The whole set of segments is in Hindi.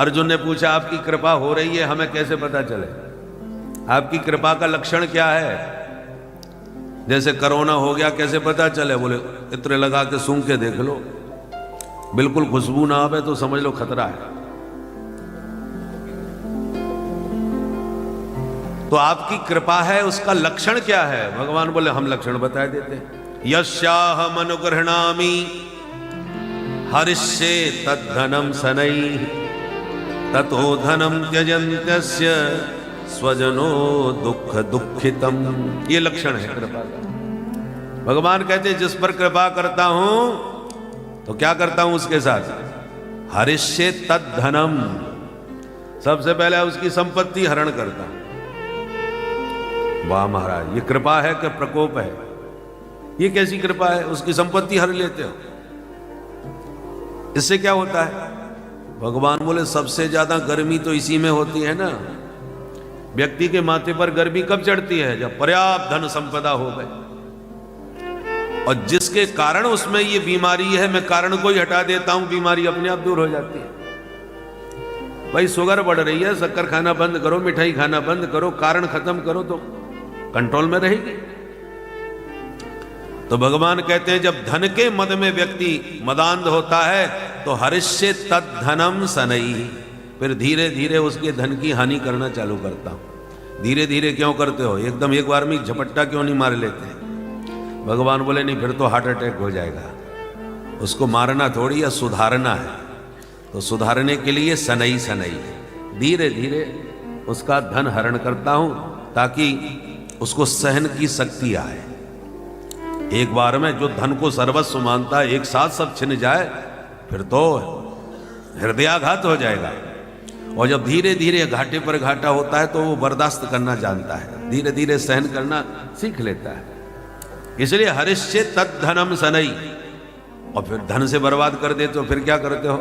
अर्जुन ने पूछा आपकी कृपा हो रही है, हमें कैसे पता चले? आपकी कृपा का लक्षण क्या है? जैसे कोरोना हो गया, कैसे पता चले? बोले इत्र लगा के सूंघ के देख लो, बिल्कुल खुशबू ना आवे तो समझ लो खतरा है। तो आपकी कृपा है, उसका लक्षण क्या है? भगवान बोले हम लक्षण बता देते हैं। यस्याहम अनुगृह्णामि हरिष्ये तद्धनम शनैः ततो धनम त्यजन्त्यस्य स्वजनो दुख दुखितम। ये लक्षण है कृपा का। भगवान कहते जिस पर कृपा करता हूं तो क्या करता हूं उसके साथ? हरिष्ये तद्धनम, सबसे पहले उसकी संपत्ति हरण करता हूं। वाह महाराज, ये कृपा है कि प्रकोप है? ये कैसी कृपा है? उसकी संपत्ति हर लेते हो। इससे क्या होता है? भगवान बोले सबसे ज्यादा गर्मी तो इसी में होती है ना। व्यक्ति के माथे पर गर्मी कब चढ़ती है? जब पर्याप्त धन संपदा हो गई। और जिसके कारण उसमें ये बीमारी है, मैं कारण को ही हटा देता हूं, बीमारी अपने आप दूर हो जाती है। भाई शुगर बढ़ रही है, शक्कर खाना बंद करो, मिठाई खाना बंद करो, कारण खत्म करो तो कंट्रोल में रहेगी। तो भगवान कहते हैं जब धन के मद में व्यक्ति मदांध होता है तो हरिष्ये तद्धनम शनैः, फिर धीरे धीरे उसके धन की हानि करना चालू करता हूं। धीरे धीरे क्यों करते हो? एकदम एक बार में झपट्टा क्यों नहीं मार लेते हैं? भगवान बोले नहीं, फिर तो हार्ट अटैक हो जाएगा। उसको मारना थोड़ी, या सुधारना है। तो सुधारने के लिए शनैः शनैः धीरे धीरे उसका धन हरण करता हूं, ताकि उसको सहन की शक्ति आए। एक बार में जो धन को सर्वस्व मानता है, एक साथ सब छिन जाए, फिर तो हृदयाघात हो जाएगा। और जब धीरे धीरे घाटे पर घाटा होता है तो वो बर्दाश्त करना जानता है, धीरे धीरे सहन करना सीख लेता है। इसलिए हरिष्ये तद्धनम शनैः। और फिर धन से बर्बाद कर देते हो, फिर क्या करते हो?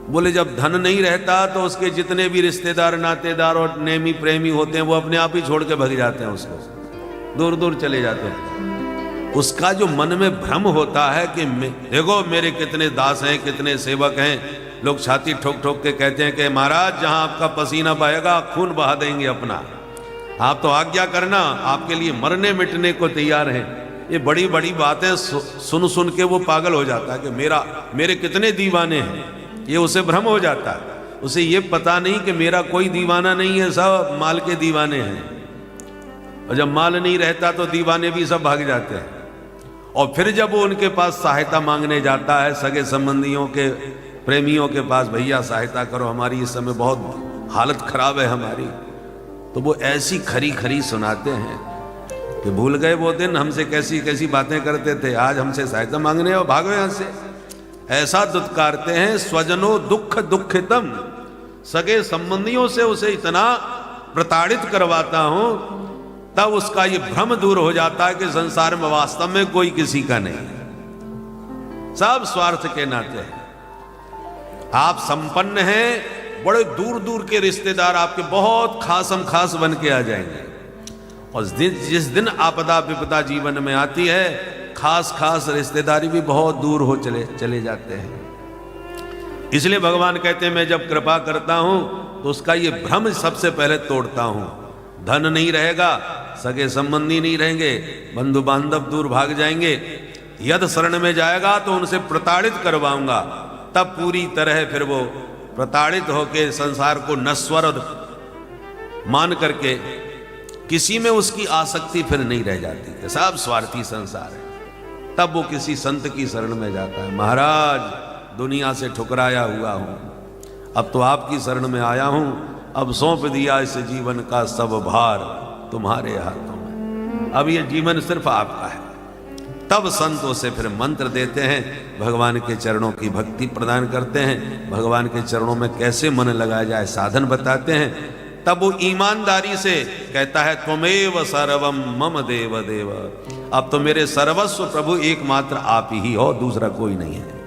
बोले जब धन नहीं रहता तो उसके जितने भी रिश्तेदार नातेदार और नेमी प्रेमी होते हैं वो अपने आप ही छोड़ के भग जाते हैं, उसको दूर दूर चले जाते हैं। उसका जो मन में भ्रम होता है कि देखो मेरे कितने दास हैं, कितने सेवक हैं, लोग छाती ठोक ठोक के कहते हैं कि महाराज जहां आपका पसीना बहेगा खून बहा देंगे अपना, आप तो आज्ञा करना, आपके लिए मरने मिटने को तैयार हैं। ये बड़ी बड़ी बातें सुन सुन के वो पागल हो जाता है कि मेरे कितने दीवाने हैं। ये उसे भ्रम हो जाता है। उसे ये पता नहीं कि मेरा कोई दीवाना नहीं है, सब माल के दीवाने हैं। और जब माल नहीं रहता तो दीवाने भी सब भाग जाते हैं। और फिर जब वो उनके पास सहायता मांगने जाता है, सगे संबंधियों के प्रेमियों के पास, भैया सहायता करो, हमारी इस समय बहुत हालत खराब है हमारी, तो वो ऐसी खरी खरी सुनाते हैं कि भूल गए वो दिन हमसे कैसी कैसी बातें करते थे, आज हमसे सहायता मांगने और भागो यहां से। ऐसा दुत्कारते हैं। स्वजनो दुख दुखितम, सगे संबंधियों से उसे इतना प्रताड़ित करवाता हूं, तब उसका ये भ्रम दूर हो जाता है कि संसार में वास्तव में कोई किसी का नहीं, सब स्वार्थ के नाते हैं। आप संपन्न हैं, बड़े दूर दूर के रिश्तेदार आपके बहुत खासम खास बन के आ जाएंगे। और जिस दिन आपदा विपदा जीवन में आती है, खास खास रिश्तेदारी भी बहुत दूर हो चले जाते हैं। इसलिए भगवान कहते हैं मैं जब कृपा करता हूं तो उसका ये भ्रम सबसे पहले तोड़ता हूं। धन नहीं रहेगा, सगे संबंधी नहीं रहेंगे, बंधु बांधव दूर भाग जाएंगे। यदि शरण में जाएगा तो उनसे प्रताड़ित करवाऊंगा, तब पूरी तरह फिर वो प्रताड़ित होकर संसार को नश्वर मान करके किसी में उसकी आसक्ति फिर नहीं रह जाती, सब स्वार्थी संसार है। तब वो किसी संत की शरण में जाता है। महाराज दुनिया से ठुकराया हुआ हूं, अब तो आपकी शरण में आया हूं, अब सौंप दिया इस जीवन का सब भार तुम्हारे हाथों में, अब ये जीवन सिर्फ आपका है। तब संत उसे फिर मंत्र देते हैं, भगवान के चरणों की भक्ति प्रदान करते हैं, भगवान के चरणों में कैसे मन लगाया जाए साधन बताते हैं। तब वो ईमानदारी से कहता है त्वमेव सर्वम मम देव देव, अब तो मेरे सर्वस्व प्रभु एकमात्र आप ही हो, दूसरा कोई नहीं है।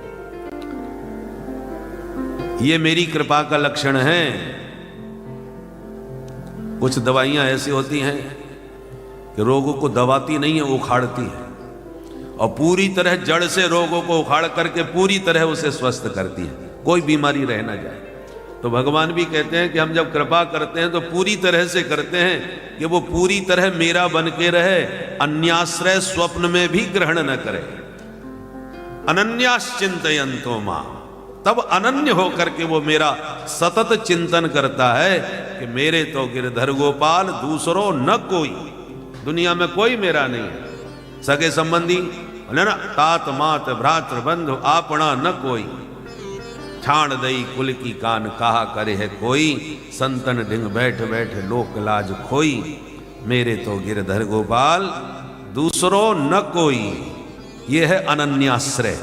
ये मेरी कृपा का लक्षण है। कुछ दवाइयां ऐसी होती हैं कि रोगों को दबाती नहीं है, उखाड़ती है, और पूरी तरह जड़ से रोगों को उखाड़ करके पूरी तरह उसे स्वस्थ करती है, कोई बीमारी रह ना जाए। तो भगवान भी कहते हैं कि हम जब कृपा करते हैं तो पूरी तरह से करते हैं कि वो पूरी तरह मेरा बन के रहे, अन्याश्रय स्वप्न में भी ग्रहण न करे। अनन्याश्चिंतयन्तो मां, तब अनन्य होकर के वो मेरा सतत चिंतन करता है कि मेरे तो गिरधर गोपाल दूसरों न कोई, दुनिया में कोई मेरा नहीं है। सगे संबंधी बोले ना, तात मात भ्रातृ बंधु आपना न कोई, छाण दई कुल की कान कहा करे है कोई, संतन ढिंग बैठ बैठ लोक लाज खोई, मेरे तो गिरधर गोपाल दूसरों न कोई। ये है अनन्याश्रय।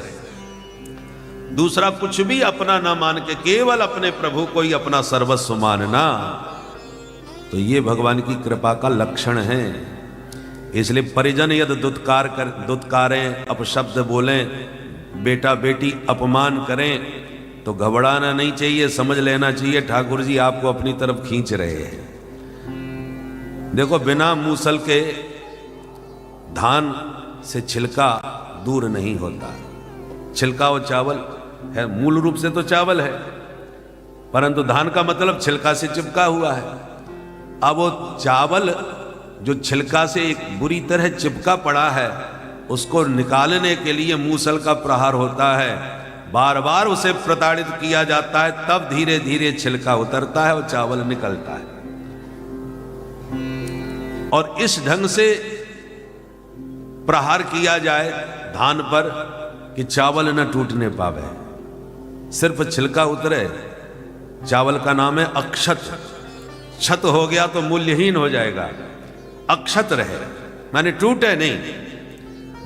दूसरा कुछ भी अपना ना मान के केवल अपने प्रभु को ही अपना सर्वस्व मानना, तो ये भगवान की कृपा का लक्षण है। इसलिए परिजन यदि दुत्कारें, अपशब्द बोलें, बेटा बेटी अपमान करें तो घबराना नहीं चाहिए, समझ लेना चाहिए ठाकुर जी आपको अपनी तरफ खींच रहे हैं। देखो, बिना मूसल के धान से छिलका दूर नहीं होता। छिलका और चावल है, मूल रूप से तो चावल है, परंतु धान का मतलब छिलका से चिपका हुआ है। अब वो चावल जो छिलका से एक बुरी तरह चिपका पड़ा है, उसको निकालने के लिए मूसल का प्रहार होता है, बार बार उसे प्रताड़ित किया जाता है, तब धीरे धीरे छिलका उतरता है और चावल निकलता है। और इस ढंग से प्रहार किया जाए धान पर कि चावल न टूटने पावे, सिर्फ छिलका उतरे। चावल का नाम है अक्षत। क्षत हो गया तो मूल्यहीन हो जाएगा, अक्षत रहे माने टूटे नहीं,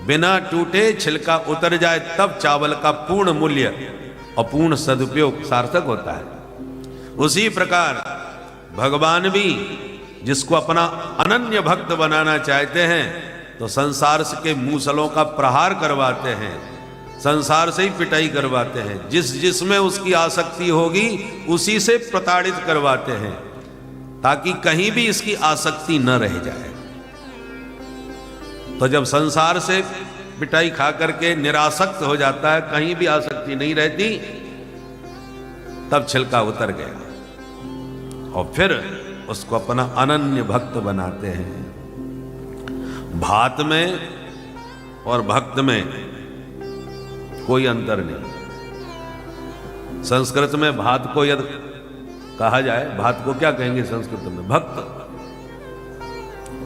बिना टूटे छिलका उतर जाए तब चावल का पूर्ण मूल्य और पूर्ण सदुपयोग सार्थक होता है। उसी प्रकार भगवान भी जिसको अपना अनन्य भक्त बनाना चाहते हैं तो संसार के मूसलों का प्रहार करवाते हैं, संसार से ही पिटाई करवाते हैं, जिसमें उसकी आसक्ति होगी उसी से प्रताड़ित करवाते हैं, ताकि कहीं भी इसकी आसक्ति न रह जाए। तो जब संसार से पिटाई खा करके निरासक्त हो जाता है, कहीं भी आसक्ति नहीं रहती, तब छिलका उतर गया और फिर उसको अपना अनन्य भक्त बनाते हैं। भात में और भक्त में कोई अंतर नहीं। संस्कृत में भात को यदि कहा जाए, भात को क्या कहेंगे संस्कृत में? भक्त।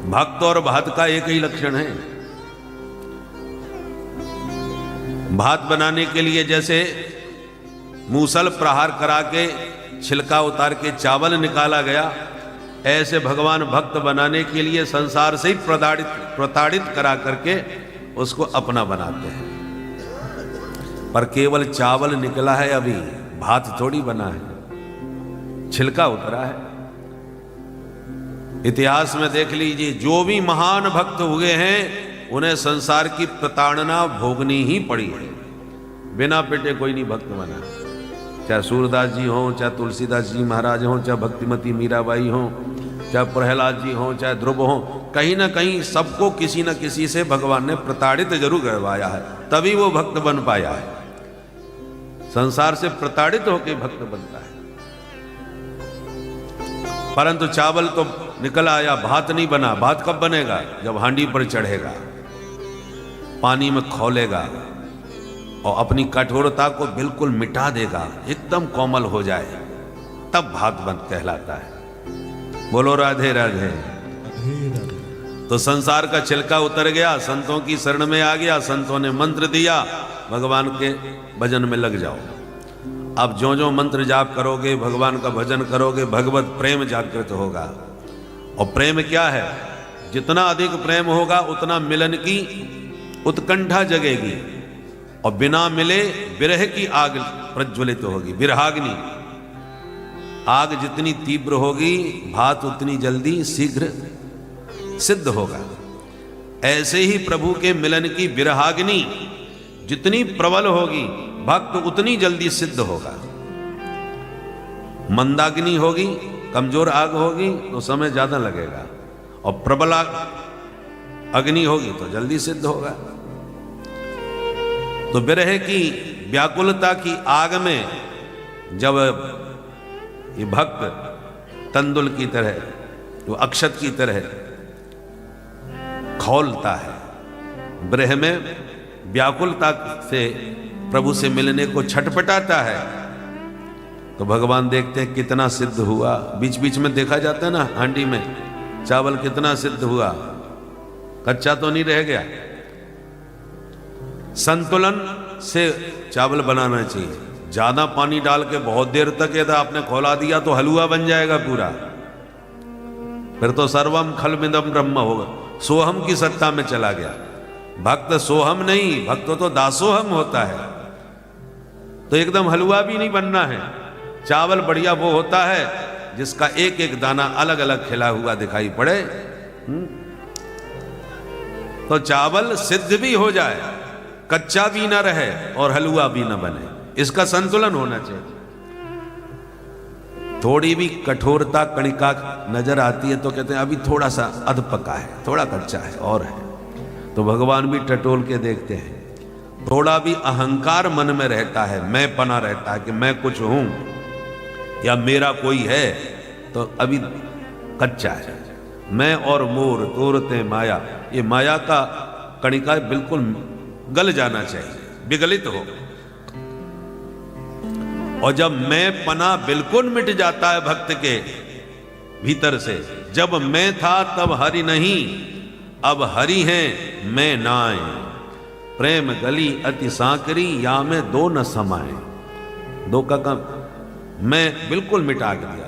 भक्त और भात का एक ही लक्षण है। भात बनाने के लिए जैसे मूसल प्रहार करा के छिलका उतार के चावल निकाला गया, ऐसे भगवान भक्त बनाने के लिए संसार से ही प्रताड़ित करा करके उसको अपना बनाते हैं। पर केवल चावल निकला है, अभी भात थोड़ी बना है, छिलका उतरा है। इतिहास में देख लीजिए, जो भी महान भक्त हुए हैं उन्हें संसार की प्रताड़ना भोगनी ही पड़ी है। बिना पिटे कोई नहीं भक्त बना, चाहे सूरदास जी हों, चाहे तुलसीदास जी महाराज हों, चाहे भक्तिमती मीराबाई हों, चाहे प्रहलाद जी हों, चाहे ध्रुव हों, कहीं ना कहीं सबको किसी न किसी से भगवान ने प्रताड़ित जरूर करवाया है, तभी वो भक्त बन पाया है। संसार से प्रताड़ित होकर भक्त बनता है। परंतु चावल तो निकल आया, भात नहीं बना। भात कब बनेगा? जब हांडी पर चढ़ेगा, पानी में खौलेगा और अपनी कठोरता को बिल्कुल मिटा देगा, एकदम कोमल हो जाए, तब भात बन कहलाता है। बोलो राधे राधे। तो संसार का छिलका उतर गया, संतों की शरण में आ गया, संतों ने मंत्र दिया, भगवान के भजन में लग जाओ। अब जो जो मंत्र जाप करोगे, भगवान का भजन करोगे, भगवत प्रेम जागृत होगा। और प्रेम क्या है? जितना अधिक प्रेम होगा उतना मिलन की उत्कंठा जगेगी, और बिना मिले विरह की आग प्रज्वलित होगी, विरहाग्नि। आग जितनी तीव्र होगी, भात उतनी जल्दी शीघ्र सिद्ध होगा। ऐसे ही प्रभु के मिलन की विरहाग्नि जितनी प्रबल होगी, भक्त उतनी जल्दी सिद्ध होगा। मंदाग्नि होगी, कमजोर आग होगी तो समय ज्यादा लगेगा, और प्रबल अग्नि होगी तो जल्दी सिद्ध होगा। तो विरह की व्याकुलता की आग में जब ये भक्त तंदुल की तरह, वो अक्षत की तरह खौलता है, ब्रह में व्याकुलता से प्रभु से मिलने को छटपटाता है। तो भगवान देखते हैं कितना सिद्ध हुआ। बीच बीच में देखा जाता है ना हांडी में चावल कितना सिद्ध हुआ, कच्चा तो नहीं रह गया। संतुलन से चावल बनाना चाहिए। ज्यादा पानी डाल के बहुत देर तक यदि आपने खौला दिया तो हलवा बन जाएगा पूरा, फिर तो सर्वम खलमिदम ब्रह्म होगा, सोहम की सत्ता में चला गया। भक्त सोहम नहीं, भक्त तो दासोहम होता है। तो एकदम हलवा भी नहीं बनना है। चावल बढ़िया वो होता है जिसका एक एक दाना अलग अलग खिला हुआ दिखाई पड़े। तो चावल सिद्ध भी हो जाए, कच्चा भी ना रहे और हलवा भी ना बने, इसका संतुलन होना चाहिए। थोड़ी भी कठोरता कणिका नजर आती है तो कहते हैं अभी थोड़ा सा अध पका है, थोड़ा कच्चा है और है। तो भगवान भी टटोल के देखते हैं। थोड़ा भी अहंकार मन में रहता है, मैं पना रहता है कि मैं कुछ हूं या मेरा कोई है, तो अभी कच्चा है। मैं और मोर तोरते माया, ये माया का कणिका बिल्कुल गल जाना चाहिए, विगलित हो। और जब मैं पना बिल्कुल मिट जाता है भक्त के भीतर से, जब मैं था तब हरि नहीं, अब हरि हैं मैं नाय, प्रेम गली अति सांकरी या में दो न समाए। दो का काम मैं बिल्कुल मिटा दिया,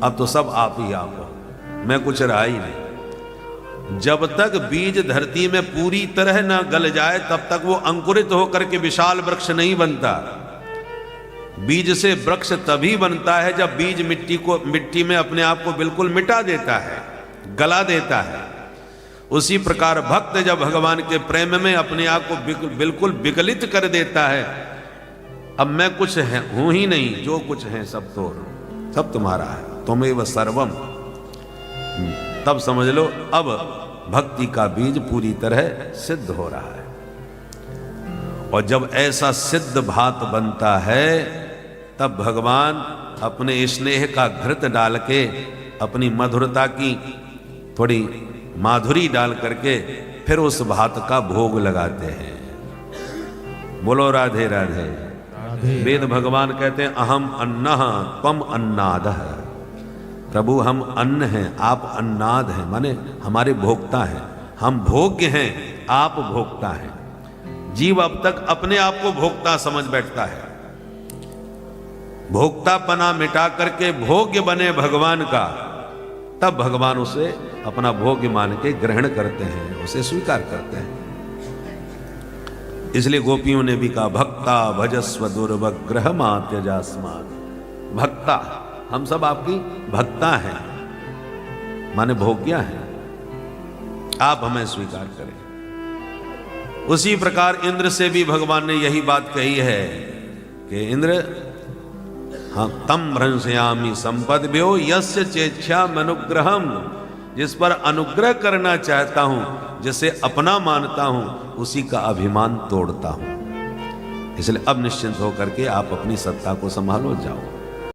अब तो सब आप ही आप हो, मैं कुछ रहा ही नहीं। जब तक बीज धरती में पूरी तरह ना गल जाए तब तक वो अंकुरित होकर के विशाल वृक्ष नहीं बनता। बीज से वृक्ष तभी बनता है जब बीज मिट्टी में अपने आप को बिल्कुल मिटा देता है, गला देता है। उसी प्रकार भक्त जब भगवान के प्रेम में अपने आप को बिल्कुल विकलित कर देता है, अब मैं कुछ हूं ही नहीं, जो कुछ है सब तो सब तुम्हारा है, तुमेव सर्वम, तब समझ लो अब भक्ति का बीज पूरी तरह सिद्ध हो रहा है। और जब ऐसा सिद्ध भात बनता है तब भगवान अपने स्नेह का घृत डाल के, अपनी मधुरता की थोड़ी माधुरी डाल करके फिर उस भात का भोग लगाते हैं। बोलो राधे राधे। वेद भगवान कहते हैं अहम अन्नः त्वम अन्नादः, प्रभु हम अन्न हैं आप अन्नाद हैं, माने हमारे भोक्ता हैं। हम भोग्य हैं आप भोक्ता हैं। जीव अब तक अपने आप को भोक्ता समझ बैठता है, भोक्तापना मिटा करके भोग्य बने भगवान का, तब भगवान उसे अपना भोग्य मान के ग्रहण करते हैं, उसे स्वीकार करते हैं। इसलिए गोपियों ने भी कहा भक्ता भजस्व दुर्वग्रह त्यजास्मात्। भक्ता, हम सब आपकी भक्ता हैं, माने भोग्या हैं, आप हमें स्वीकार करें। उसी प्रकार इंद्र से भी भगवान ने यही बात कही है कि इंद्र हाँ तम भ्रंशयामि संपद्भ्यो यस्य चेच्छामि अनुग्रहम्, जिस पर अनुग्रह करना चाहता हूं, जिसे अपना मानता हूं, उसी का अभिमान तोड़ता हूं। इसलिए अब निश्चिंत होकर के आप अपनी सत्ता को संभालो, जाओ।